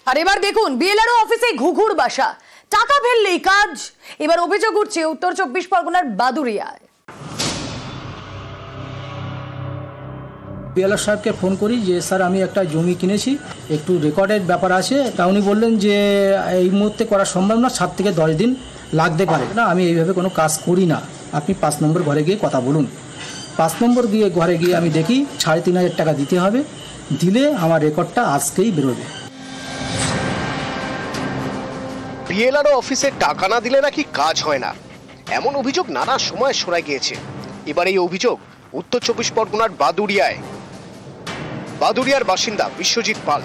আর এবার দেখুন বিএলআরও অফিসে ঘুঘুর বাসা, টাকা ফেললেই কাজ। এবার অভিযোগ উঠছে উত্তর 24 পরগনার বাদুড়িয়ায়। বিএলআর সাহেবকে ফোন করি যে স্যার আমি একটা জমি কিনেছি, একটু রেকর্ডের ব্যাপার আছে। তা উনি বললেন যে এই মুহূর্তে করা সম্ভব না, 7 থেকে 10 দিন লাগতে পারে। না, আমি এইভাবে কোনো কাজ করি না, আপনি 5 নম্বর ঘরে গিয়ে কথা বলুন। 5 নম্বর ঘরে গিয়ে আমি দেখি 3,500 টাকা দিতে হবে, দিলে আমার রেকর্ডটা আজকেই বেরোবে। বিএলআরও অফিসে টাকা না দিলে নাকি কাজ হয় না, এমন অভিযোগ নানা সময় শোনা গিয়েছে। এবার এই অভিযোগ উত্তর 24 পরগনার বাদুড়িয়ার বাসিন্দা বিশ্বজিৎ পাল।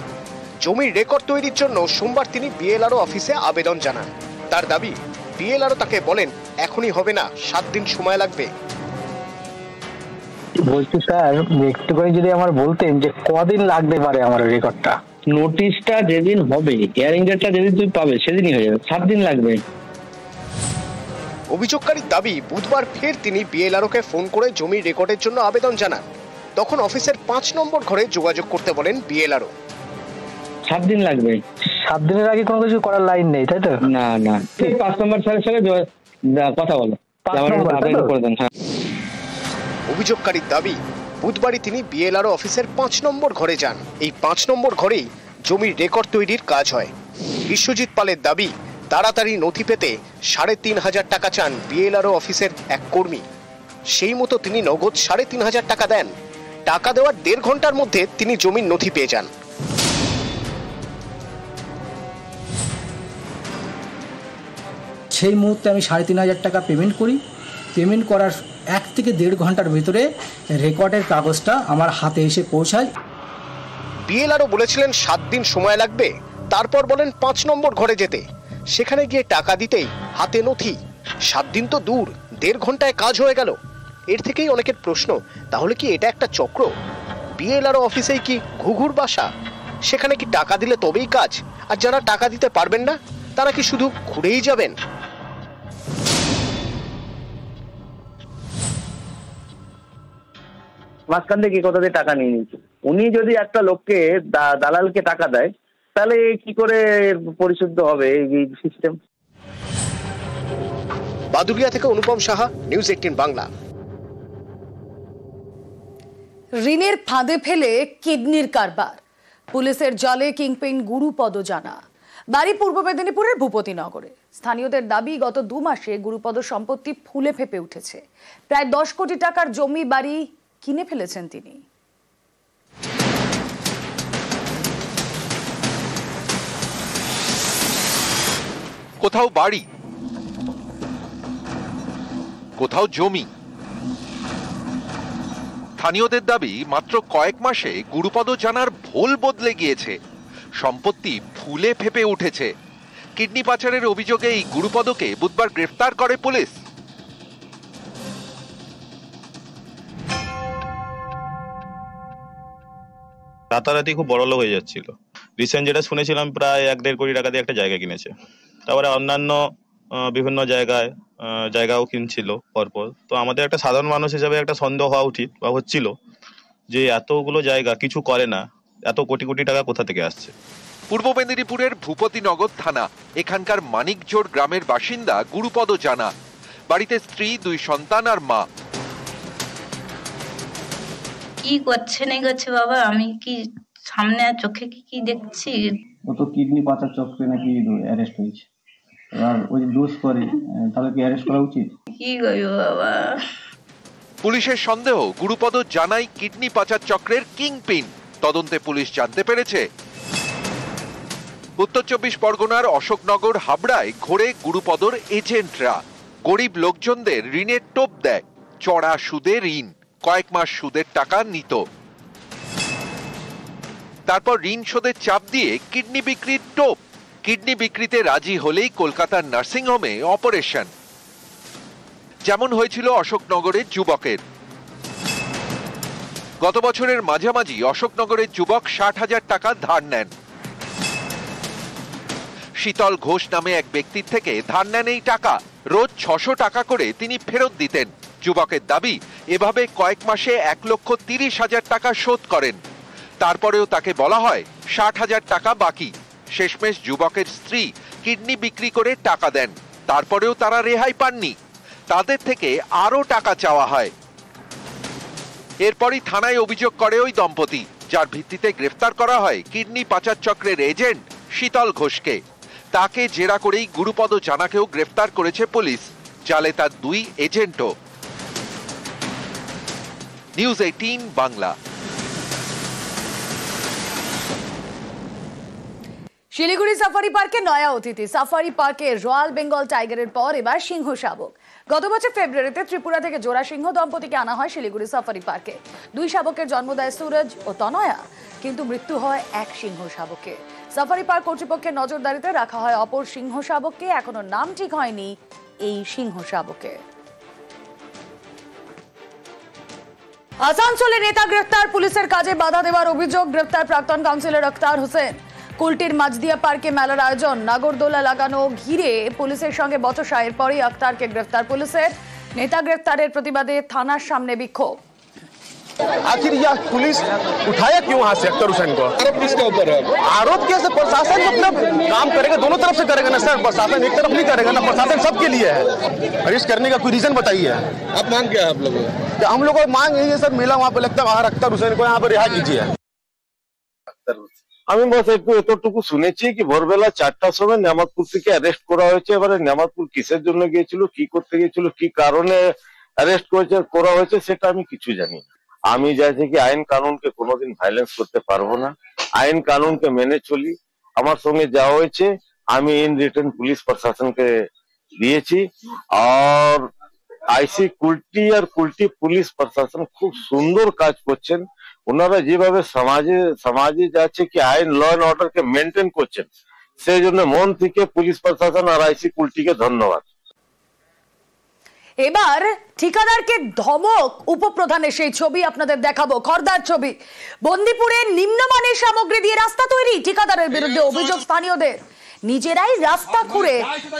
জমির রেকর্ড তৈরির জন্য সোমবার তিনি বিএলআরও অফিসে আবেদন জানান। তার দাবি, বিএলআরও তাকে বলেন এখনই হবে না, 7 দিন সময় লাগবে। বলছি স্যার, একটু করে যদি আমার বলতেন যে কদিন লাগতে পারে আমার রেকর্ডটা। নোটিশটা যেদিন হবে, হিয়ারিং ডেটটা যেদিন তুমি পাবে সেদিনই হয়ে যাবে, 7 দিন লাগবে। অভিযোগকারীর দাবি, বুধবার ফের তিনি বিএলআরওকে ফোন করে জমির রেকর্ডের জন্য আবেদন জানান। তখন অফিসের 5 নম্বর ঘরে যোগাযোগ করতে বলেন বিএলআরও। 7 দিন লাগবে। 7 দিনের আগে কোনো কিছু করার লাইন নেই, তাই তো? না না, 5 নম্বর স্যারের সাথে কথা বলো, আবেদন করে দেন। অভিযোগকারীর দাবি, বুধবারই তিনি বিএলআরও অফিসের 5 নম্বর ঘরে যান। এই 5 নম্বর ঘরেই জমির রেকর্ড তৈরির কাজ হয়। বিশ্বজিৎ পালের দাবি, তাড়াতাড়ি নথি পেতে 3,500 টাকা চান বিএলআরও অফিসের এক কর্মী। সেই মতো তিনি নগদ 3,500 টাকা দেন। টাকা দেওয়ার 1.5 ঘন্টার মধ্যে তিনি জমির নথি পেয়ে যান। সেই মুহূর্তে আমি 3,500 টাকা পেমেন্ট করি। পেমেন্ট করার 1 থেকে 1.5 ঘন্টার ভিতরে রেকর্ডের কাগজটা আমার হাতে এসে পৌঁছায়। বিএলআরও বলেছিলেন 7 দিন সময় লাগবে, তারপর বলেন 5 নম্বর ঘরে যেতে। সেখানে গিয়ে টাকা দিতেই হাতে নথি। 7 দিন তো দূর, 1.5 ঘন্টায় কাজ হয়ে গেল। এর থেকেই অনেকের প্রশ্ন, তাহলে কি এটা একটা চক্র? বিএলআরও অফিসেই কি ঘুঘুর বাসা? সেখানে কি টাকা দিলে তবেই কাজ, আর যারা টাকা দিতে পারবেন না তারা কি শুধু ঘুরেই যাবেন? মাঝখান থেকে কোথা থেকে টাকা নিয়ে নিচ্ছে। উনি যদি একটা লোককে দালালকে টাকা দেয়, তাহলে কি করে পরিশুদ্ধ হবে এই সিস্টেম? বাদুড়িয়া থেকে অনুপম সাহা, নিউজ 18 বাংলা। ঋণের ফাঁদে ফেলে কিডনির কারবার, পুলিশের জালে কিংপিন গুরুপদ জানা। বাড়ি পূর্ব মেদিনীপুরের ভূপতিনগরে। স্থানীয়দের দাবি, গত 2 মাসে গুরুপদ সম্পত্তি ফুলে ফেপে উঠেছে। প্রায় 10 কোটি টাকার জমি বাড়ি কিনে ফেলেছেন তিনি। কোথাও বাড়ি, কোথাও জমি। স্থানীয়দের দাবি, মাত্র কয়েক মাসে গুরুপদ জানার ভোল বদলে গিয়েছে। সম্পত্তি ফুলে ফেপে উঠেছে। কিডনি পাচারের অভিযোগে এই গুরুপদকে বুধবার গ্রেফতার করে পুলিশ। রাতারাতি খুব বড় লোক হয়ে যাচ্ছিল। রিসেন্ট যেটা শুনেছিলাম, প্রায় 1-1.5 কোটি টাকা দিয়ে একটা জায়গা কিনেছে। তারপরে অন্যান্য বিভিন্ন জায়গাও কিনছিল পরপর। তো আমাদের একটা সাধারণ মানুষ হিসাবে একটা সন্দেহ হওয়া উচিত বা হচ্ছিল যে এতগুলো জায়গা কিছু করে না, এত কোটি কোটি টাকা কোথা থেকে আসছে। পূর্ব মেদিনীপুরের ভূপতিনগর থানা, এখানকার মানিকজোড় গ্রামের বাসিন্দা গুরুপদ জানা। বাড়িতে স্ত্রী, 2 সন্তান আর মা। কি করছে না করছে বাবা, আমি কি সামনে চোখে কি দেখছি? ও তো কিডনি পাচার চক্রে নাকি অ্যারেস্ট হয়েছে। এবার ওই দোষ করে, তাহলে কি অ্যারেস্ট করা উচিত? কি করবো বাবা? পুলিশের সন্দেহ, গুরুপদ জানাই কিডনি পাচার চক্রের কিংপিন। তদন্তে পুলিশ জানতে পেরেছে, উত্তর 24 পরগনার অশোকনগর হাবড়ায় ঘোরে গুরুপদর এজেন্টরা। গরিব লোকজনদের ঋণের টোপ দেয়। চড়া সুদে ঋণ, কয়েক মাস সুদের টাকা নিত। তারপর ঋণ শোধের চাপ দিয়ে কিডনি বিক্রির টোপ। কিডনি বিক্রিতে রাজি হলেই কলকাতার নার্সিংহোমে অপারেশন, যেমন হয়েছিল অশোকনগরের যুবকের। গত বছরের মাঝামাঝি অশোকনগরের যুবক 60,000 টাকা ধার নেন। শীতল ঘোষ নামে এক ব্যক্তির থেকে ধার নেন এই টাকা। রোজ 600 টাকা করে তিনি ফেরত দিতেন। যুবকের দাবি, এভাবে কয়েক মাসে 1,30,000 টাকা শোধ করেন। তারপরেও তাকে বলা হয় 60,000 টাকা বাকি। শেষমেশ যুবকের স্ত্রী কিডনি বিক্রি করে টাকা দেন, তারপরেও তারা রেহাই পাননি। তাদের থেকে আরও টাকা চাওয়া হয়। এরপরই থানায় অভিযোগ করে ওই দম্পতি, যার ভিত্তিতে গ্রেফতার করা হয় কিডনি পাচার চক্রের এজেন্ট শীতল ঘোষকে। তাকে জেরা করেই গুরুপদ জানাকেও গ্রেফতার করেছে পুলিশ, জালে তার 2 এজেন্টও। নিউজ 18 বাংলা। শিলিগুড়ি সাফারি পার্কে নয়া অতিথি। সাফারি পার্কে রয়্যাল বেঙ্গল টাইগারের পর এবার সিংহ শাবক। গত বছর ফেব্রুয়ারিতে ত্রিপুরা থেকে জোড়া সিংহ দম্পতিকে আনা হয় শিলিগুড়ি সাফারি পার্কে। 2 শাবকের জন্ম দেয় সুরজ ও তনয়া, কিন্তু মৃত্যু হয় এক সিংহ শাবকে। সাফারি পার্ক কর্তৃপক্ষের নজরদারিতে রাখা হয় অপর সিংহ শাবককে। এখনো নাম ঠিক হয়নি এই সিংহ শাবকে। আসানসোলে নেতা গ্রেফতার, পুলিশের কাজে বাধা দেওয়ার অভিযোগ। গ্রেফতার প্রাক্তন কাউন্সিলর আখতার হোসেন। কুলটির মাঝদিয়া পার্কে মেলার আয়োজন, নাগরদোলা লাগানো ঘিরে পুলিশের সঙ্গে বচসা। এরপরই আখতারকে গ্রেফতার পুলিশের। নেতা গ্রেফতারের প্রতিবাদে থানার সামনে বিক্ষোভ। आखिर यह पुलिस उठाया क्यों वहां से अख्तर हुसैन को? आरोप किसके ऊपर है? आरोप कैसे? प्रशासन मतलब काम करेगा, दोनों तरफ से करेगा ना सर। प्रशासन एक तरफ नहीं करेगा ना, प्रशासन सबके लिए है। अरेस्ट करने का कोई रीजन बताइए। आप मांग क्या है आप लोगों? हम लोग मांग यही है सर, मेला वहाँ पे लगता है, अख्तर हुसैन को यहाँ पर रिहा कीजिए। আমি বস একটু এতটুকু শুনেছি কি ভোরবেলা 4টার সময় নেমাতপুর থেকে অ্যারেস্ট করা হয়েছে। এবারে নেমাতপুর কিসের জন্য গিয়েছিল, কি করতে গিয়েছিল, কি কারণে অ্যারেস্ট করা হয়েছে সেটা আমি কিছু জানি না। আমি চাইছি কি আইন কানুনকে কোনোদিন ভায়োলেন্স করতে পারবো না, আইন কানুনকে মেনে চলি। আমার সঙ্গে যাওয়া হয়েছে, আমি ইন রিটার্ন পুলিশ প্রশাসনকে দিয়েছি। আর আইসি কুলটি আর কুলটি পুলিশ প্রশাসন খুব সুন্দর কাজ করছেন। ওনারা যেভাবে সমাজে যাচ্ছে কি আইন ল এন্ড অর্ডারকে মেনটেন করছেন, সেই জন্য মন থেকে পুলিশ প্রশাসন আর আইসি কুলটিকে ধন্যবাদ। এবার ঠিকাদারকে ধমক উপপ্রধানের, সেই ছবি আপনাদের দেখাবো। খড়দার ছবি। বন্দিপুরে নিম্নমানের সামগ্রী দিয়ে রাস্তা তৈরি। ঠিকাদারের বিরুদ্ধে অভিযোগ স্থানীয়দের। নিজেরাই রাস্তা খুঁড়ে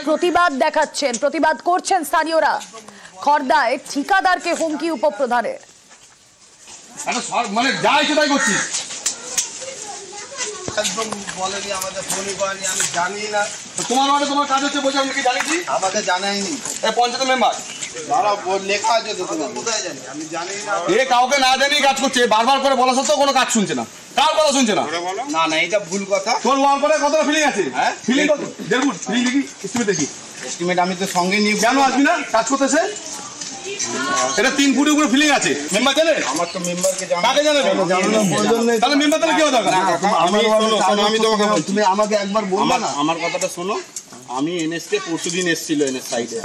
প্রতিবাদ দেখাচ্ছেন, প্রতিবাদ করছেন স্থানীয়রা। খড়দায় ঠিকাদারকে হুমকি উপপ্রধানের। মানে যা ইচ্ছে তাই করছি। একদম বলেনি, আমাদের ফোনই করেনি, আমি জানি না। তোমার কাজ হচ্ছে বলছি, আমি কি জানিছি? আমাকে জানাইনি। পঞ্চায়েত মেম্বার যারা লেখা আছে তো তোমার কোথায় জানি, আমি জানি না। এ কাউকে না জানিয়ে কাজ করছে, বারবার করে বলা সত্ত্বেও কোনো কাজ শুনছে না। কার কথা শুনছে না? না না, এটা ভুল কথা। তোর ওয়াল করে কতটা ফিলিং আছে? হ্যাঁ ফিলিং কত? দেখুন ফিলিং দেখি, এস্টিমেট দেখি। এস্টিমেট আমি তো সঙ্গে নিয়ে কেন আসবি না কাজ করতেছে? এটা 3 ফুটের উপরে ফিলিং আছে। মেম্বার জানে? আমার তো মেম্বারকে কাকে জানাবে? জানানোর প্রয়োজন নেই। তাহলে মেম্বার তাহলে কি হওয়া দরকার? আমি তোমাকে তুমি আমাকে একবার বলবা না? আমার কথাটা শোনো, আমি এনএসকে পরশুদিন এসেছিল এনএস সাইডে।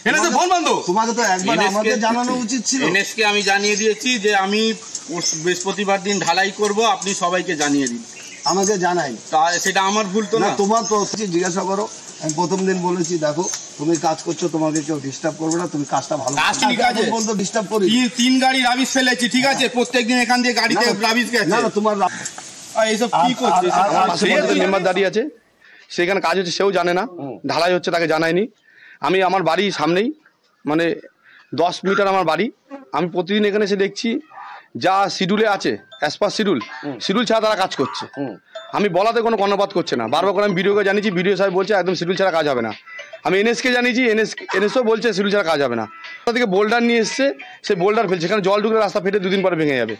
এনএস ফোন বন্ধ। তোমাকে তো একবার আমাকে জানানো উচিত ছিল। এনএসকে আমি জানিয়ে দিয়েছি যে আমি বৃহস্পতিবার দিন ঢালাই করব, আপনি সবাইকে জানিয়ে দিন। আমাকে জানাই, সেটা আমার ভুল তো না। তোমার তো জিজ্ঞাসা করো। আমি প্রথম দিন বলেছি দেখো তুমি কাজ করছো, তোমাকে কেউ ডিস্টার্ব করবে না, তুমি কাজটা ভালো বলতো ডিস্টার্ব করি। 3 গাড়ি রাবিশ ফেলেছি, ঠিক আছে? প্রত্যেকদিন এখান দিয়ে গাড়িতে রাবিশ গেছে। না না, তোমার এইসব কি করছে? মেম্বার দাঁড়িয়ে আছে, সেখানে কাজ হচ্ছে, সেও জানে না। ঢালাই হচ্ছে, তাকে জানায়নি। আমি আমার বাড়ির সামনেই, মানে 10 মিটার আমার বাড়ি। আমি প্রতিদিন এখানে এসে দেখছি যা শিডিউলে আছে, অ্যাজ পার শিডিউল ছাড়া তারা কাজ করছে। আমি বলাতে কোনো কর্ণপাত করছে না। বারবার করে আমি ভিডিওকে জানিয়েছি, ভিডিও সাহেব বলছে একদম শিডিউল ছাড়া কাজ হবে না। আমি এনএসকে জানিয়েছি, এনএসও বলছে শিডিউল ছাড়া কাজ হবে না। ওটা থেকে বোল্ডার নিয়ে এসছে, সেই বোল্ডার ফেলছে, সেখানে জল ঢুকলে রাস্তা ফেটে 2 দিন পরে ভেঙে যাবে।